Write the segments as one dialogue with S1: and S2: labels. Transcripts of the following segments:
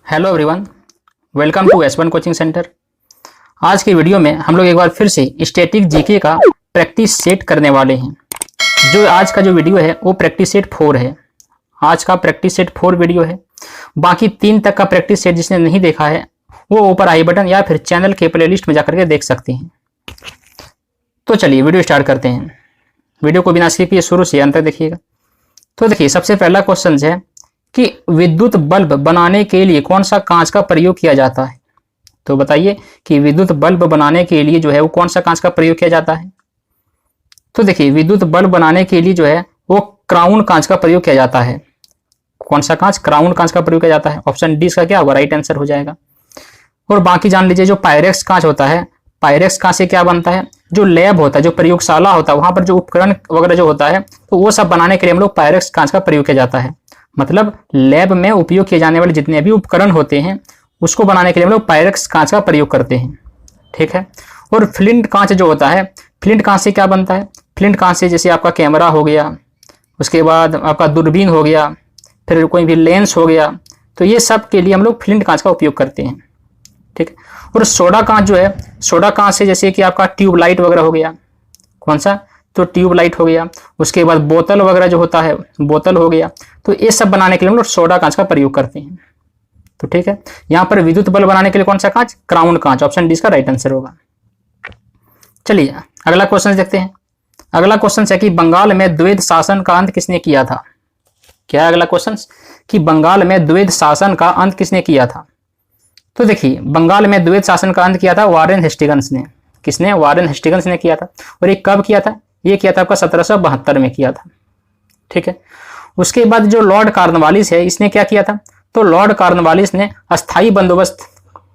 S1: Hello everyone, welcome to S1 coaching centre. आज की video में हम लोग एक बार फिर से स्टैटिक जीके का प्रैक्टिस सेट करने वाले हैं। जो आज का जो वीडियो है वो प्रैक्टिस सेट 4 है। आज का प्रैक्टिस सेट 4 वीडियो है। बाकी 3 तक का प्रैक्टिस सेट जिसने नहीं देखा है वो ऊपर आई बटन या फिर चैनल के प्लेलिस्ट में जाकर के देख सकते हैं। तो चलिए वीडियो स्टार्ट करते हैं। वीडियो को बिना स्किप किए शुरू से अंत तक देखिएगा। तो देखिए, सबसे पहला क्वेश्चन है कि विद्युत बल्ब बनाने के लिए कौन सा कांच का प्रयोग किया जाता है। तो बताइए कि विद्युत बल्ब बनाने के लिए जो है वो कौन सा कांच का प्रयोग किया जाता है। तो देखिए, विद्युत बल्ब बनाने के लिए जो है वो क्राउन कांच का प्रयोग किया जाता है। कौन सा कांच? क्राउन कांच का प्रयोग किया जाता है। ऑप्शन डी इसका क्या होगा? राइट आंसर हो जाएगा। और बाकी जान लीजिए, जो पायरेक्स कांच होता है, पायरेक्स कांच से क्या बनता है? जो लैब होता है, जो प्रयोगशाला होता है, वहां पर जो उपकरण वगैरह जो होता है, तो वो सब बनाने के लिए हम लोग पायरेक्स कांच का प्रयोग किया जाता है। मतलब लैब में उपयोग किए जाने वाले जितने भी उपकरण होते हैं उसको बनाने के लिए हम लोग पायरेक्स कांच का प्रयोग करते हैं। ठीक है। और फ्लिंट कांच जो होता है, फ्लिंट कांच से क्या बनता है? फ्लिंट कांच से जैसे आपका कैमरा हो गया, उसके बाद आपका दूरबीन हो गया, फिर कोई भी लेंस हो गया, तो ये सब के लिए हम लोग फ्लिंट कांच का उपयोग करते हैं। ठीक है। और सोडा कांच जो है, सोडा कांच से जैसे कि आपका ट्यूबलाइट वगैरह हो गया। कौन सा? तो ट्यूबलाइट हो गया। उसके बाद बोतल वगैरह जो होता है, बोतल हो गया। तो ये सब बनाने के लिए हम लोग सोडा कांच का प्रयोग करते हैं। तो ठीक है, यहाँ पर विद्युत बल्ब बनाने के लिए कौन सा कांच? क्राउन कांच। ऑप्शन डी इसका राइट आंसर होगा। चलिए अगला क्वेश्चन देखते हैं। अगला क्वेश्चन है कि बंगाल में द्वैध शासन का अंत किसने किया था। क्या है अगला क्वेश्चन? कि बंगाल में द्वैध शासन का अंत किसने किया था। तो देखिए, बंगाल में द्वैध शासन का अंत किया था वारेन हेस्टिंग्स ने। किसने? वारेन हेस्टिंग्स ने किया था। और ये कब किया था? ये किया था आपका 1772 में किया था। ठीक है। उसके बाद जो लॉर्ड कॉर्नवालिस है, इसने क्या किया था? तो लॉर्ड कॉर्नवालिस ने अस्थाई बंदोबस्त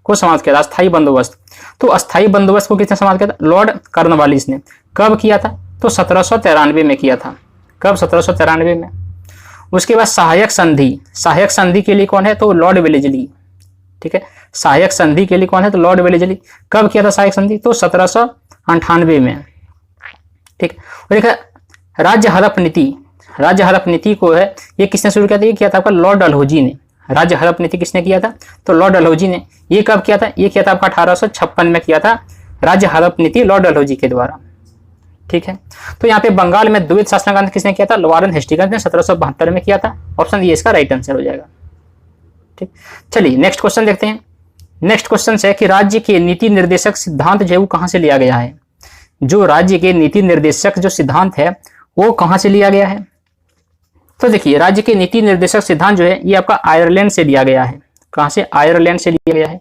S1: को समाप्त किया था। अस्थाई बंदोबस्त, तो अस्थाई बंदोबस्त को किसने समाप्त किया था? लॉर्ड कॉर्नवालिस ने। कब किया था? तो 1793 में किया था। कब? 1793 में। उसके बाद सहायक संधि, सहायक संधि के लिए कौन है? तो लॉर्ड वेलेजली। ठीक है। सहायक संधि के लिए कौन है? तो लॉर्ड वेलेजली। कब किया था सहायक संधि? तो 1798 में। ठीक। और एक राज्य हड़प नीति, राज्य हड़प नीति को है ये किसने शुरू किया था? ये किया था आपका लॉर्ड डलहौजी ने। राज्य हड़प नीति किसने किया था? तो लॉर्ड डलहौजी ने। ये कब किया था? ये किया था आपका 1856 में किया था राज्य हड़प नीति लॉर्ड डलहौजी के द्वारा। ठीक है। तो यहाँ पे बंगाल में द्वैध शासन का अंत किसने किया था? वारेन हेस्टिंग्स ने 1772 में किया था। ऑप्शन ये इसका राइट आंसर हो जाएगा। ठीक। चलिए नेक्स्ट क्वेश्चन देखते हैं। नेक्स्ट क्वेश्चन है कि राज्य के नीति निर्देशक सिद्धांत जो है वो कहां से लिया गया है। जो राज्य के नीति निर्देशक जो सिद्धांत है वो कहां से लिया गया है। तो देखिए, राज्य के नीति निर्देशक सिद्धांत जो है ये आपका आयरलैंड से लिया गया है। कहां से? आयरलैंड से लिया गया है।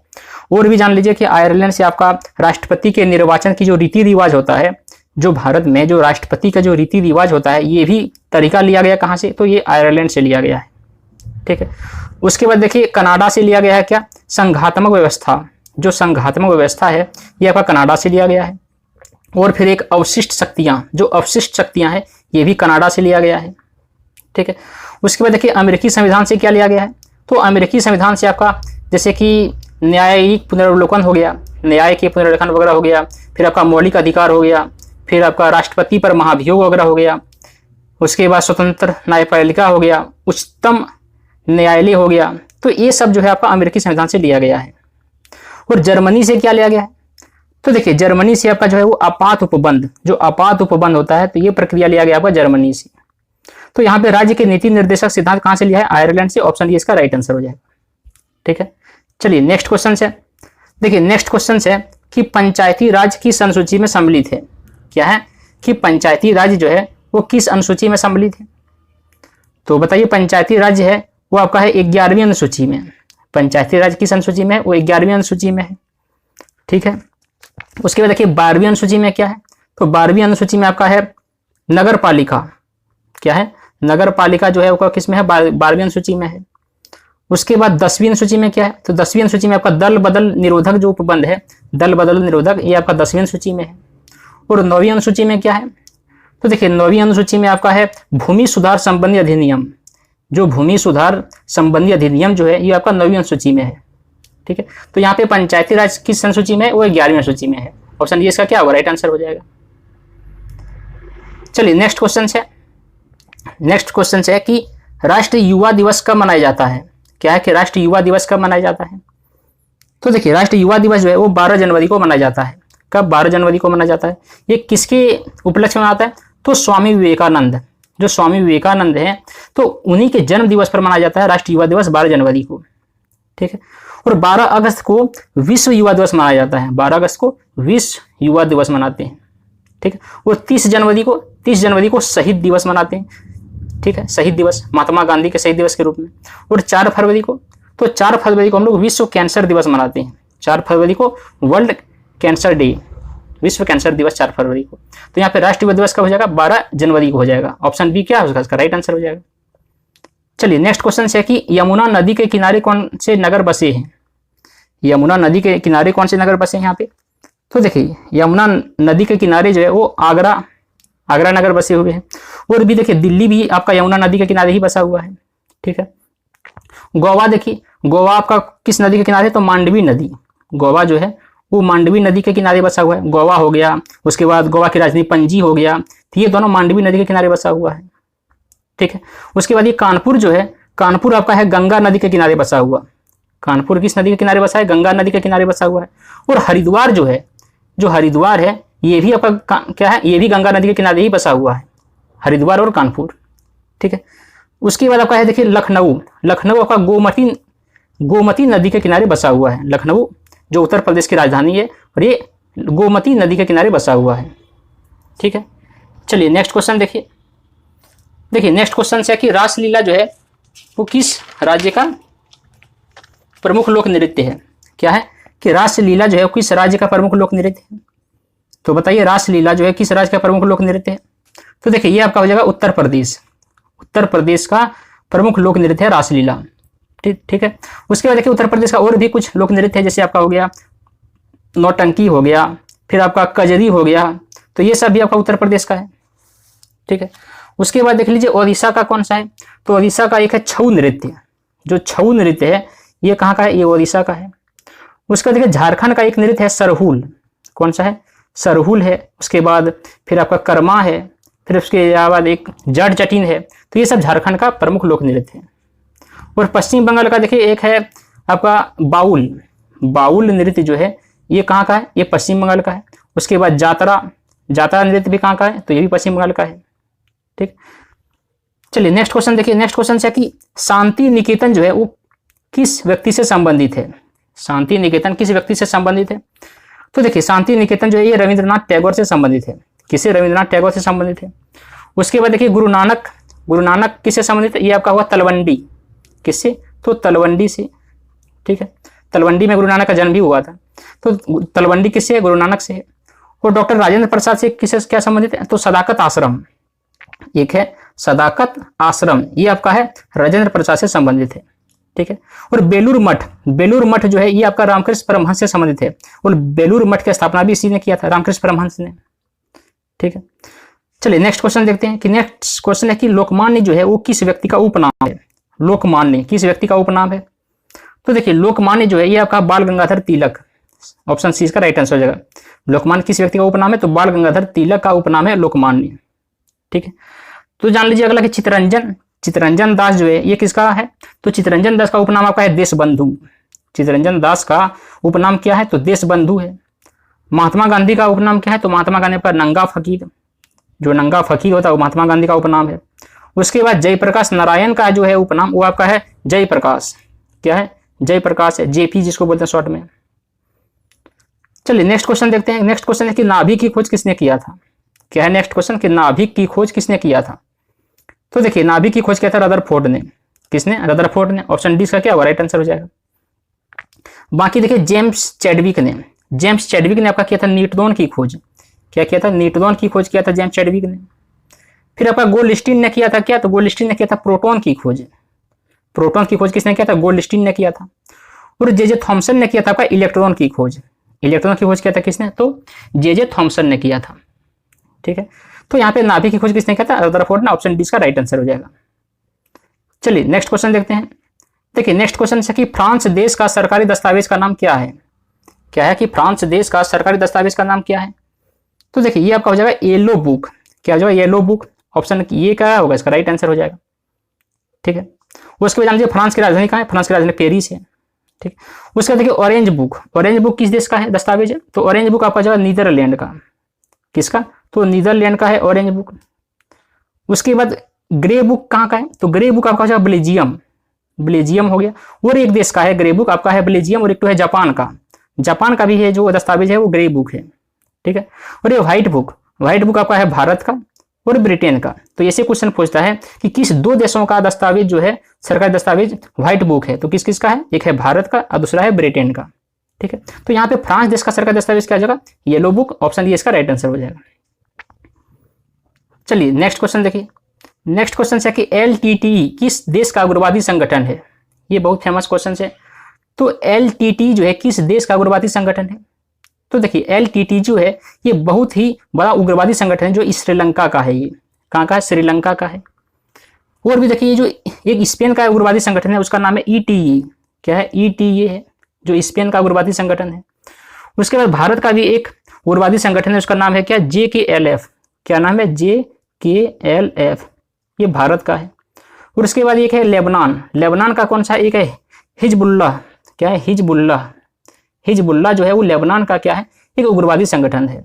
S1: और भी जान लीजिए कि आयरलैंड से आपका राष्ट्रपति के निर्वाचन की जो रीति रिवाज होता है, जो भारत में जो राष्ट्रपति का जो रीति रिवाज होता है, ये भी तरीका लिया गया कहां से? तो ये आयरलैंड से लिया गया है। ठीक है। उसके बाद देखिए, कनाडा से लिया गया है क्या? संघात्मक व्यवस्था, जो संघात्मक व्यवस्था है ये आपका कनाडा से लिया गया है। और फिर एक अवशिष्ट शक्तियां, जो अवशिष्ट शक्तियां हैं ये भी कनाडा से लिया गया है। ठीक है। उसके बाद देखिए, अमेरिकी संविधान से क्या लिया गया है? तो अमेरिकी संविधान से आपका जैसे कि न्यायिक पुनर्वलोकन हो गया, न्याय के पुनर्लेखन वगैरह हो गया, फिर आपका मौलिक अधिकार हो गया, फिर आपका राष्ट्रपति पर महाभियोग वगैरह हो गया, उसके बाद स्वतंत्र न्यायपालिका हो गया, उच्चतम न्यायालय हो गया। तो ये सब जो है आपका अमेरिकी संविधान से लिया गया है। और जर्मनी से क्या लिया गया है? तो देखिए, जर्मनी से आपका जो है वो आपात उपबंध, जो आपात उपबंध होता है, तो ये प्रक्रिया लिया गया आपका जर्मनी से। तो यहाँ पे राज्य के नीति निर्देशक सिद्धांत कहां से लिया है? आयरलैंड से। ऑप्शन ये इसका राइट आंसर हो जाएगा। ठीक है। चलिए नेक्स्ट क्वेश्चन है। देखिए नेक्स्ट क्वेश्चन है कि पंचायती राज किस अनुसूची में सम्मिलित है। क्या है? कि पंचायती राज जो है वो किस अनुसूची में सम्मिलित है। तो बताइए, पंचायती राज है वो आपका है 11वीं अनुसूची में। पंचायती राज किस अनुसूची में है? वो 11वीं अनुसूची में है। ठीक है। उसके बाद देखिए, 12वीं अनुसूची में क्या है? तो 12वीं अनुसूची में आपका है नगर पालिका। क्या है? नगर पालिका जो है वो किस में है? 12वीं अनुसूची में है। उसके बाद 10वीं अनुसूची में क्या है? तो 10वीं अनुसूची में आपका दल बदल निरोधक जो उपबंध है, दल बदल निरोधक, ये आपका 10वीं अनुसूची में है। और 9वीं अनुसूची में क्या है? तो देखिए, 9वीं अनुसूची में आपका है भूमि सुधार संबंधी अधिनियम। जो भूमि सुधार संबंधी अधिनियम जो है ये आपका 9वीं अनुसूची में है। ठीक है। तो यहाँ पे पंचायती राज किस अनुसूची में है? वो 11वीं अनुसूची में है। ऑप्शन ये इसका क्या होगा? राइट आंसर हो जाएगा। चलिए नेक्स्ट क्वेश्चन है। नेक्स्ट क्वेश्चन है कि राष्ट्रीय युवा दिवस कब मनाया जाता है। क्या है कि राष्ट्रीय युवा दिवस कब मनाया जाता है? तो देखिए राष्ट्रीय युवा दिवस जो है वो 12 जनवरी को मनाया जाता है। कब? 12 जनवरी को मनाया जाता है। ये किसके उपलक्ष्य में मनाता है? तो स्वामी विवेकानंद, जो स्वामी विवेकानंद हैं तो उन्हीं के जन्म दिवस पर मनाया जाता है राष्ट्रीय युवा दिवस 12 जनवरी को। ठीक है। और 12 अगस्त को विश्व युवा दिवस मनाया जाता है। 12 अगस्त को विश्व युवा दिवस मनाते हैं। ठीक है। और 30 जनवरी को शहीद दिवस मनाते हैं। ठीक है, शहीद दिवस महात्मा गांधी के शहीद दिवस के रूप में। और 4 फरवरी को हम लोग विश्व कैंसर दिवस मनाते हैं। 4 फरवरी को वर्ल्ड कैंसर डे, विश्व कैंसर दिवस 4 फरवरी को। तो यहाँ पे राष्ट्रीय युवा दिवस कब हो जाएगा? 12 जनवरी को हो जाएगा। ऑप्शन बी क्या होगा इसका राइट आंसर हो जाएगा। चलिए नेक्स्ट क्वेश्चन है कि यमुना नदी के किनारे कौन से नगर बसे हैं? यमुना नदी के किनारे कौन से नगर बसे हैं यहाँ पे? तो देखिए यमुना नदी के किनारे जो है वो आगरा नगर बसे हुए हैं। और भी देखिए दिल्ली भी आपका यमुना नदी के किनारे ही बसा हुआ है। ठीक है। गोवा देखिए, गोवा आपका किस नदी के किनारे? तो मांडवी नदी। गोवा जो है वो मांडवी नदी के किनारे बसा हुआ है। गोवा हो गया, उसके बाद गोवा की राजधानी पणजी हो गया, तो ये दोनों मांडवी नदी के किनारे बसा हुआ है। ठीक है। उसके बाद ये कानपुर जो है, कानपुर आपका है गंगा नदी के किनारे बसा हुआ। कानपुर किस नदी के किनारे बसा है? गंगा नदी के किनारे बसा हुआ है। और हरिद्वार जो है, जो हरिद्वार है ये भी आपका क्या है? ये भी गंगा नदी के किनारे ही बसा हुआ है, हरिद्वार और कानपुर। ठीक है। उसके बाद आपका है देखिए लखनऊ आपका गोमती नदी के किनारे बसा हुआ है। लखनऊ जो उत्तर प्रदेश की राजधानी है और ये गोमती नदी के किनारे बसा हुआ है। ठीक है। चलिए नेक्स्ट क्वेश्चन देखिए नेक्स्ट क्वेश्चन से कि रासलीला जो है वो किस राज्य का प्रमुख लोक नृत्य है? क्या है कि रासलीला जो है किस राज्य का प्रमुख लोक नृत्य है? तो बताइए रासलीला जो है किस राज्य का प्रमुख लोक नृत्य है? तो देखिए ये आपका हो जाएगा उत्तर प्रदेश का प्रमुख लोक नृत्य है रासलीला। ठीक है। उसके बाद देखिए उत्तर प्रदेश का और भी कुछ लोक नृत्य है, जैसे आपका हो गया नौटंकी हो गया, फिर आपका कजरी हो गया, तो ये सब भी आपका उत्तर प्रदेश का है। ठीक है। उसके बाद देख लीजिए ओडिशा का कौन सा है? तो ओडिशा का एक है छऊ नृत्य। जो छऊ नृत्य है ये कहाँ का है? ये ओडिशा का है। उसके बाद देखिए झारखंड का एक नृत्य है सरहुल। कौन सा है? सरहुल है। उसके बाद फिर आपका कर्मा है, फिर उसके बाद एक जट जटिन है, तो ये सब झारखंड का प्रमुख लोक नृत्य है। और पश्चिम बंगाल का देखिए एक है आपका बाउल नृत्य जो है ये कहाँ का है? ये पश्चिम बंगाल का है। उसके बाद जातरा नृत्य भी कहाँ का है? तो ये भी पश्चिम बंगाल का है। ठीक। चलिए नेक्स्ट क्वेश्चन देखिए नेक्स्ट क्वेश्चन से कि शांति निकेतन जो है वो किस व्यक्ति से संबंधित है? शांति निकेतन किस व्यक्ति से संबंधित है? तो देखिए शांति निकेतन जो है ये रविंद्रनाथ टैगोर से संबंधित है। किससे? रविंद्रनाथ टैगोर से संबंधित है। उसके बाद देखिए गुरु नानक किससे संबंधित है? ये आपका हुआ तलवंडी। किससे? तो तलवंडी से। ठीक है। तलवंडी में गुरु नानक का जन्म भी हुआ था, तो तलवंडी किससे है? गुरु नानक से है। और डॉक्टर राजेंद्र प्रसाद से किससे क्या संबंधित है? तो सदाकत आश्रम, एक है सदाकत आश्रम, ये आपका है राजेंद्र प्रसाद से संबंधित है। ठीक है। और बेलूर मठ जो है ये आपका रामकृष्ण परमहंस से संबंधित है। और बेलूर मठ की स्थापना भी इसी ने किया था, रामकृष्ण परमहंस ने। ठीक है। चलिए नेक्स्ट क्वेश्चन देखते हैं कि नेक्स्ट क्वेश्चन है कि लोकमान्य जो है वो किस व्यक्ति का उपनाम है? लोकमान्य किस व्यक्ति का उपनाम है? तो देखिए लोकमान्य जो है ये आपका बाल गंगाधर तिलक, ऑप्शन सी इसका राइट आंसर हो जाएगा। लोकमान्य किस व्यक्ति का उपनाम है? तो बाल गंगाधर तिलक का उपनाम है लोकमान्य। ठीक है। तो जान लीजिए अगला कि चित्तरंजन दास जो है ये किसका है? तो चित्तरंजन दास का उपनाम आपका है देशबंधु। चित्तरंजन दास का उपनाम क्या है? तो देशबंधु है। महात्मा गांधी का उपनाम क्या है? तो महात्मा गांधी पर नंगा फकीर, जो नंगा फकीर होता है वो महात्मा गांधी का उपनाम है। उसके बाद जयप्रकाश नारायण का जो है उपनाम वो आपका है जयप्रकाश। क्या है? जयप्रकाश है, जेपी जिसको बोलते हैं शॉर्ट में। चलिए नेक्स्ट क्वेश्चन देखते हैं। नेक्स्ट क्वेश्चन है कि नाभिक की खोज किसने किया था? क्या है नेक्स्ट क्वेश्चन कि नाभिक की खोज किसने किया था? तो देखिए नाभिक की खोज किया था रदरफोर्ड ने। किसने? रदरफोर्ड ने। ऑप्शन डी इसका क्या होगा? राइट आंसर हो जाएगा। बाकी देखिए जेम्स चैडविक ने आपका किया था न्यूट्रॉन की खोज। क्या किया था? न्यूट्रॉन की खोज किया था जेम्स चैडविक ने। फिर आपका गोल्डस्टीन ने किया था क्या? तो गोल्डस्टीन ने किया था प्रोटॉन की खोज। प्रोटॉन की खोज किसने किया था? गोल्डस्टीन ने किया था। और जे थॉमसन ने किया था आपका इलेक्ट्रॉन की खोज। इलेक्ट्रॉन की खोज किया था किसने? तो जे थॉमसन ने किया था। ठीक है। तो यहाँ पे नाभिक की खोज किसने किया था? रदरफोर्ड ने। ऑप्शन डी का राइट आंसर हो जाएगा। चलिए नेक्स्ट क्वेश्चन देखते हैं। देखिए नेक्स्ट क्वेश्चन है कि फ्रांस देश का सरकारी दस्तावेज का नाम क्या है? क्या है कि फ्रांस देश का सरकारी दस्तावेज का नाम क्या है? तो देखिए ये आपका हो जाएगा येलो बुक। क्या हो जाएगा? Yellow book. ऑप्शन ये क्या होगा? इसका राइट आंसर हो जाएगा। ठीक है। उसके बाद जान लीजिए फ्रांस की राजधानी कहाँ है, फ्रांस की राजधानी पेरिस है। ठीक, उसके बाद देखिए ऑरेंज बुक, ऑरेंज बुक किस देश का है दस्तावेज है, तो ऑरेंज बुक आपका जो है नीदरलैंड का, किसका, तो नीदरलैंड का है ऑरेंज बुक। उसके बाद ग्रे बुक कहाँ का है, तो ग्रे बुक आपका जो है बेल्जियम, बेल्जियम हो गया। और एक देश का है ग्रे बुक आपका है बेल्जियम, और एक तो है जापान का, जापान का भी है जो दस्तावेज है वो ग्रे बुक है। ठीक है, और ये व्हाइट बुक, व्हाइट बुक आपका है भारत का और ब्रिटेन का। तो ऐसे क्वेश्चन पूछता है कि किस दो देशों का दस्तावेज जो है सरकारी दस्तावेज व्हाइट बुक है, तो किस किस का है, एक है भारत का और दूसरा है ब्रिटेन का। ठीक है, तो यहाँ पे फ्रांस देश का सरकारी दस्तावेज क्या जाएगा, येलो बुक, ऑप्शन डी इसका राइट आंसर हो जाएगा। चलिए नेक्स्ट क्वेश्चन देखिए, नेक्स्ट क्वेश्चन है कि एलटीटी किस देश का उग्रवादी संगठन है, ये बहुत फेमस क्वेश्चन है। तो एलटीटी जो है किस देश का उग्रवादी संगठन है, तो देखिए एलटीटी जो है ये बहुत ही बड़ा उग्रवादी संगठन है जो श्रीलंका का है, ये कहाँ का है, श्रीलंका का है। और भी देखिए ये जो एक स्पेन का उग्रवादी संगठन है उसका नाम है ईटीए, क्या है, ईटीए है जो स्पेन का उग्रवादी संगठन है। उसके बाद भारत का भी एक उग्रवादी संगठन है उसका नाम है क्या, JKLF, क्या नाम है, JKLF, ये भारत का है। और उसके बाद एक है लेबनान, लेबनान का कौन सा, एक है हिजबुल्लाह, क्या है, हिजबुल्लाह, हिजबुल्लाह जो है वो लेबनान का क्या है, एक उग्रवादी संगठन है।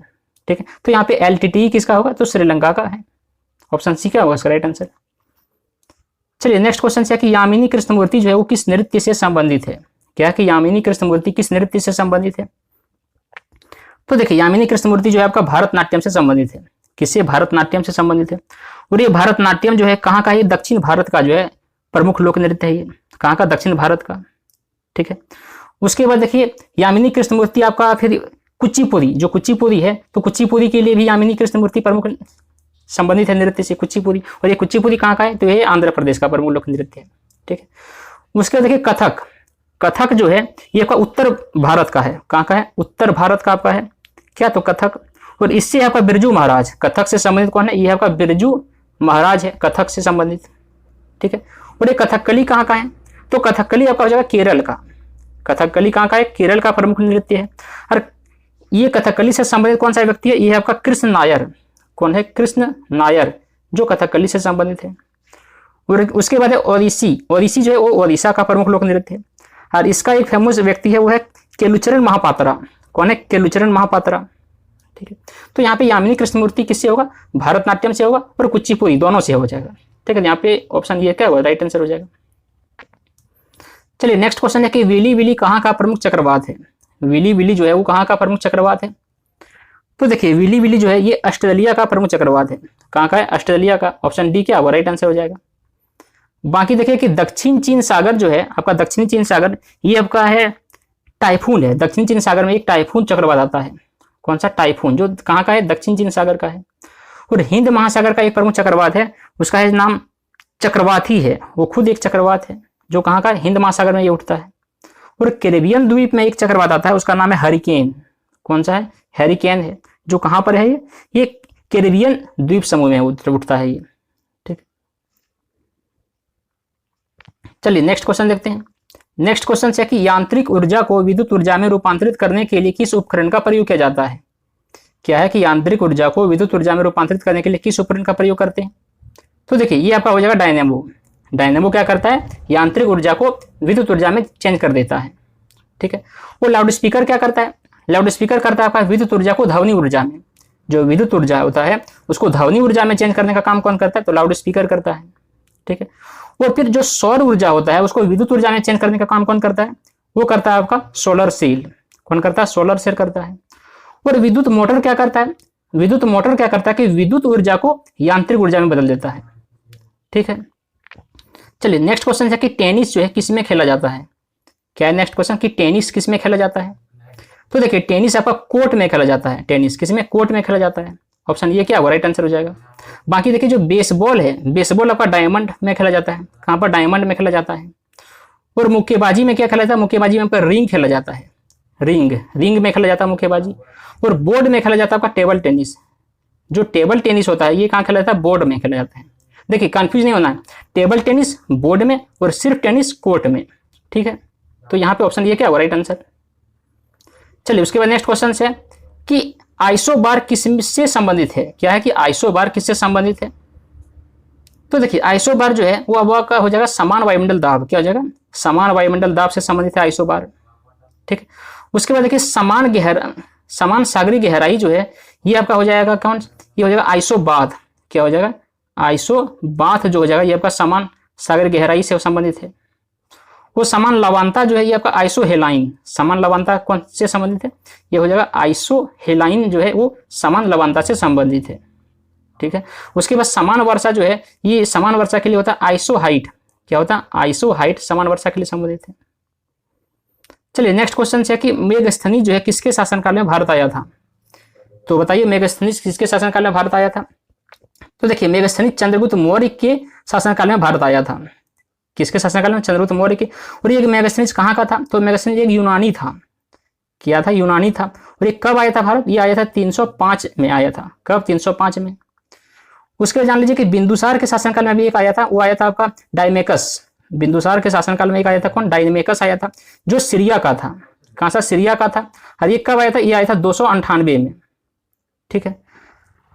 S1: ठीक है, तो यहाँ पे एलटीटी किसका होगा, तो श्रीलंका का है, ऑप्शन सी क्या होगा इसका राइट आंसर। चलिए नेक्स्ट क्वेश्चन है कि यामिनी कृष्णमूर्ति जो है वो किस नृत्य से संबंधित है, क्या कि यामिनी कृष्णमूर्ति किस नृत्य से संबंधित है। तो देखिए यामिनी कृष्णमूर्ति जो है आपका भारतनाट्यम से संबंधित है, किससे, भारतनाट्यम से संबंधित है। और ये भारतनाट्यम जो है कहाँ का है, दक्षिण भारत का जो है प्रमुख लोक नृत्य है, ये कहाँ का, दक्षिण भारत का। ठीक है, उसके बाद देखिए यामिनी कृष्णमूर्ति आपका फिर कुचिपुड़ी, जो कुचिपुड़ी है तो कुचिपुड़ी के लिए भी यामिनी कृष्णमूर्ति प्रमुख संबंधित है नृत्य से, कुचिपुड़ी। और ये कुचिपुड़ी कहाँ का है, तो ये आंध्र प्रदेश का प्रमुख लोक नृत्य है। ठीक है, उसके बाद देखिए कथक, कथक जो है ये आपका उत्तर भारत का है, कहाँ का है, उत्तर भारत का आपका है क्या, तो कथक। और इससे आपका बिरजू महाराज, कथक से संबंधित कौन है, ये आपका बिरजू महाराज है कथक से संबंधित। ठीक है, और ये कथकली कहाँ का है, तो कथकली आपका हो जाएगा केरल का, कथकली कहाँ का है, केरल का प्रमुख नृत्य है। और ये कथकली से संबंधित कौन सा व्यक्ति है, ये है आपका कृष्ण नायर, कौन है, कृष्ण नायर, जो कथकली से संबंधित है। और उसके बाद है ओडिसी, ओडिसी जो है वो ओडिशा का प्रमुख लोक नृत्य है। और इसका एक फेमस व्यक्ति है वो है केलुचरण महापात्रा, कौन है, केलुचरण महापात्रा। ठीक है, तो यहाँ पे यामिनी कृष्णमूर्ति किससे होगा, भारतनाट्यम से होगा और कुचिपुड़ी दोनों से हो जाएगा। ठीक है, यहाँ पे ऑप्शन ये क्या होगा, राइट आंसर हो जाएगा। चलिए नेक्स्ट क्वेश्चन है कि विली विली कहाँ का प्रमुख चक्रवात है, विली विली जो है वो कहाँ का प्रमुख चक्रवात है। तो देखिए विली विली जो है ये ऑस्ट्रेलिया का प्रमुख चक्रवात है, कहाँ का है, ऑस्ट्रेलिया का, ऑप्शन डी क्या होगा, राइट आंसर हो जाएगा। बाकी देखिए कि दक्षिण चीन सागर जो है आपका, दक्षिणी चीन सागर ये आपका है टाइफून है, दक्षिण चीन सागर में एक टाइफून चक्रवात आता है, कौन सा, टाइफून, जो कहाँ का है, दक्षिण चीन सागर का है। और हिंद महासागर का एक प्रमुख चक्रवात है उसका है नाम चक्रवाती है, वो खुद एक चक्रवात है जो कहाँ का है, हिंद महासागर में ये उठता है। और कैरेबियन द्वीप में एक चक्रवात आता है उसका नाम है हरिकेन, कौन सा है, हैरिकेन है, जो कहाँ पर है, ये कैरेबियन द्वीप समूह में उठता है ये। ठीक, चलिए नेक्स्ट क्वेश्चन देखते हैं। नेक्स्ट क्वेश्चन है कि यांत्रिक ऊर्जा को विद्युत ऊर्जा में रूपांतरित करने के लिए किस उपकरण का प्रयोग किया जाता है, क्या है कि यांत्रिक ऊर्जा को विद्युत ऊर्जा में रूपांतरित करने के लिए किस उपकरण का प्रयोग करते हैं। तो देखिए ये आपका हो जाएगा डायनेमो, डायनेमो क्या करता है, यांत्रिक ऊर्जा को विद्युत ऊर्जा में चेंज कर देता है। ठीक है, वो लाउड स्पीकर क्या करता है, लाउड स्पीकर करता है आपका विद्युत ऊर्जा को ध्वनि ऊर्जा में, जो विद्युत ऊर्जा होता है उसको ध्वनि ऊर्जा में चेंज करने का काम कौन करता है, तो लाउड स्पीकर करता है। ठीक है, और फिर जो सौर ऊर्जा होता है उसको विद्युत ऊर्जा में चेंज करने का काम कौन करता है, वो करता है आपका सोलर सेल, कौन करता है, सोलर सेल करता है। और विद्युत मोटर क्या करता है, विद्युत मोटर क्या करता है कि विद्युत ऊर्जा को यांत्रिक ऊर्जा में बदल देता है। ठीक है, चलिए नेक्स्ट क्वेश्चन है कि टेनिस जो है किस में खेला जाता है, क्या है नेक्स्ट क्वेश्चन कि टेनिस किस में खेला जाता है। तो देखिए टेनिस आपका कोर्ट में खेला जाता है, टेनिस किस में, कोर्ट में खेला जाता है, ऑप्शन ये क्या होगा, राइट आंसर हो जाएगा। बाकी देखिए जो बेसबॉल है, बेसबॉल आपका डायमंड में खेला जाता है, कहाँ पर, डायमंड में खेला जाता है। और मुक्केबाजी में क्या खेला जाता है, मुक्केबाजी में आपका रिंग खेला जाता है, रिंग, रिंग में खेला जाता है मुक्केबाजी। और बोर्ड में खेला जाता है आपका टेबल टेनिस, जो टेबल टेनिस होता है ये कहाँ खेला जाता है, बोर्ड में खेला जाता है। देखिए कंफ्यूज नहीं होना है, टेबल टेनिस बोर्ड में और सिर्फ टेनिस कोर्ट में। ठीक है, तो यहाँ पे ऑप्शन ये क्या होगा, राइट आंसर। चलिए उसके बाद नेक्स्ट क्वेश्चन है कि आइसोबार किससे संबंधित है, क्या है कि आइसोबार किससे संबंधित है। तो देखिए आइसोबार जो है वो अब आपका हो जाएगा समान वायुमंडल दाब। क्या हो जाएगा? समान वायुमंडल दाब से संबंधित है आइसोबार। ठीक है। उसके बाद देखिए समान सागरीय गहराई जो है ये आपका हो जाएगा कौन? ये हो जाएगा आइसोबाथ। क्या हो जाएगा? आइसोबाथ जो हो जाएगा ये आपका समान सागरीय गहराई से संबंधित है। वो समान लवणता जो है ये आपका आइसोहेलाइन। समान लवणता कौन से संबंधित है? ये हो जाएगा आइसोहेलाइन जो है वो समान लवणता से संबंधित है। ठीक है। उसके बाद समान वर्षा जो है ये समान वर्षा के लिए होता है आइसोहाइट। क्या होता है? आइसोहाइट समान वर्षा के लिए संबंधित है। चलिए नेक्स्ट क्वेश्चन है कि मेगस्थनी जो है किसके शासनकाल में भारत आया था? तो बताइए मेगस्थनी किसके शासनकाल में भारत आया था? तो देखिए मेगस्थनी चंद्रगुप्त मौर्य के शासनकाल में भारत आया था। किसके शासनकाल में? चंद्रगुप्त मौर्य के। और ये मेगस्थनीज कहाँ का था? तो मेगस्थनीज एक यूनानी था। क्या था? यूनानी था। और ये कब आया था भारत? ये आया था 305 में आया था। कब? 305 में। उसके बाद जान लीजिए कि बिंदुसार के शासनकाल में भी एक आया था। वो आया था आपका डायमेकस। बिंदुसार के शासनकाल में एक आया था। कौन? डायमेकस आया था जो सीरिया का था। कहाँ सा? सीरिया का था। और ये कब आया था? ये आया था 298 में। ठीक है।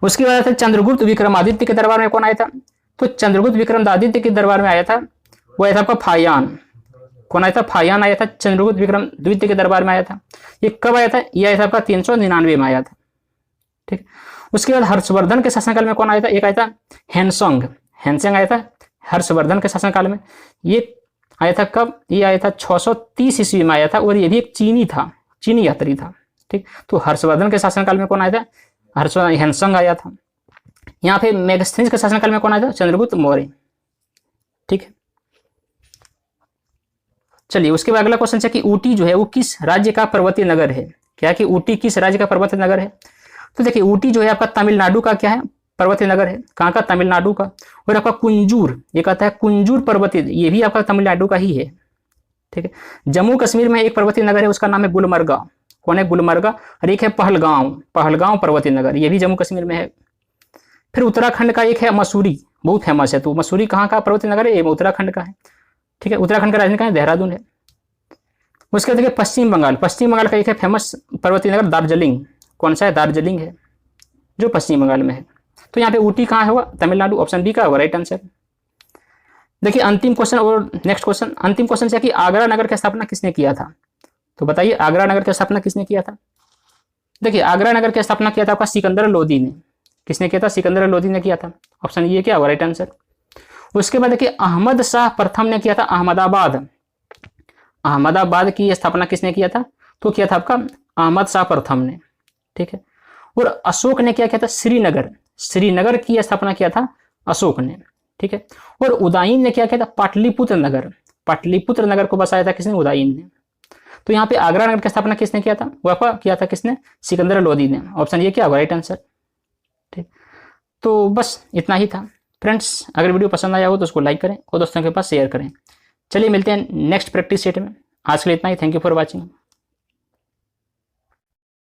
S1: उसके बाद था चंद्रगुप्त विक्रमादित्य के दरबार में कौन आया था? तो चंद्रगुप्त विक्रमादित्य के दरबार में आया था वो आया था आपका फायान। कौन आया था? फायान आया था चंद्रगुप्त विक्रम द्वितीय के दरबार में आया था। ये कब आया था? ये आया था आपका 399 में आया था। ठीक। उसके बाद हर्षवर्धन के शासनकाल में कौन आया था? एक आया था हैंसोंग। हैंसोंग आया था हर्षवर्धन के शासनकाल में। ये आया था कब? ये आया था 630 ईस्वी में आया था। और ये भी एक चीनी था, चीनी यात्री था। ठीक। तो हर्षवर्धन के शासनकाल में कौन आया था? हैंसोंग आया था। यहाँ पे मेगस्थनीज के शासनकाल में कौन आया था? चंद्रगुप्त मौर्य। ठीक है। चलिए उसके बाद अगला क्वेश्चन है कि ऊटी जो है वो किस राज्य का पर्वतीय नगर है? क्या कि ऊटी किस राज्य का पर्वतीय नगर है? तो देखिए ऊटी जो है आपका तमिलनाडु का क्या है? पर्वतीय नगर है। कहाँ का? तमिलनाडु का। और आपका कुंजूर, ये कहता है कुंजूर पर्वतीय, ये भी आपका तमिलनाडु का ही है। ठीक है। जम्मू कश्मीर में एक पर्वतीय नगर है उसका नाम है गुलमर्गा। कौन है? गुलमर्गा। और एक है पहलगांव। पहलगांव पर्वतीय नगर, ये भी जम्मू कश्मीर में है। फिर उत्तराखंड का एक है मसूरी, बहुत फेमस है। तो मसूरी कहाँ का पर्वतीय नगर है? ये उत्तराखंड का है। ठीक है। उत्तराखंड का राजधानी कहाँ है? देहरादून है। उसके बाद देखिए पश्चिम बंगाल। पश्चिम बंगाल का एक है फेमस पर्वतीय नगर दार्जिलिंग। कौन सा है? दार्जिलिंग है जो पश्चिम बंगाल में है। तो यहाँ पे ऊटी कहाँ होगा? तमिलनाडु। ऑप्शन बी का होगा राइट आंसर। देखिए अंतिम क्वेश्चन और नेक्स्ट क्वेश्चन। अंतिम क्वेश्चन है कि आगरा नगर की स्थापना किसने किया था? तो बताइए आगरा नगर की स्थापना किसने किया था? देखिए आगरा नगर की स्थापना किया था आपका सिकंदर लोदी ने। किसने किया था? सिकंदर लोदी ने किया था। ऑप्शन ये क्या होगा राइट आंसर। उसके बाद देखिए अहमद शाह प्रथम ने किया था अहमदाबाद। अहमदाबाद की स्थापना किसने किया था? तो किया था आपका अहमद शाह प्रथम ने। ठीक है। और अशोक ने क्या किया था? श्रीनगर। श्रीनगर की स्थापना किया था अशोक ने। ठीक है। और उदयन ने क्या किया था? पाटलिपुत्र नगर। पाटलिपुत्र नगर को बसाया था किसने? उदयन ने। तो यहाँ पे आगरा नगर की स्थापना किसने किया था? वो आपका किया था किसने? सिकंदर लोदी ने। ऑप्शन ये क्या होगा राइट आंसर। ठीक। तो बस इतना ही था फ्रेंड्स। अगर वीडियो पसंद आया हो तो उसको लाइक करें और दोस्तों के पास शेयर करें। चलिए मिलते हैं नेक्स्ट प्रैक्टिस सेट में। आज के लिए इतना ही। Thank you for watching.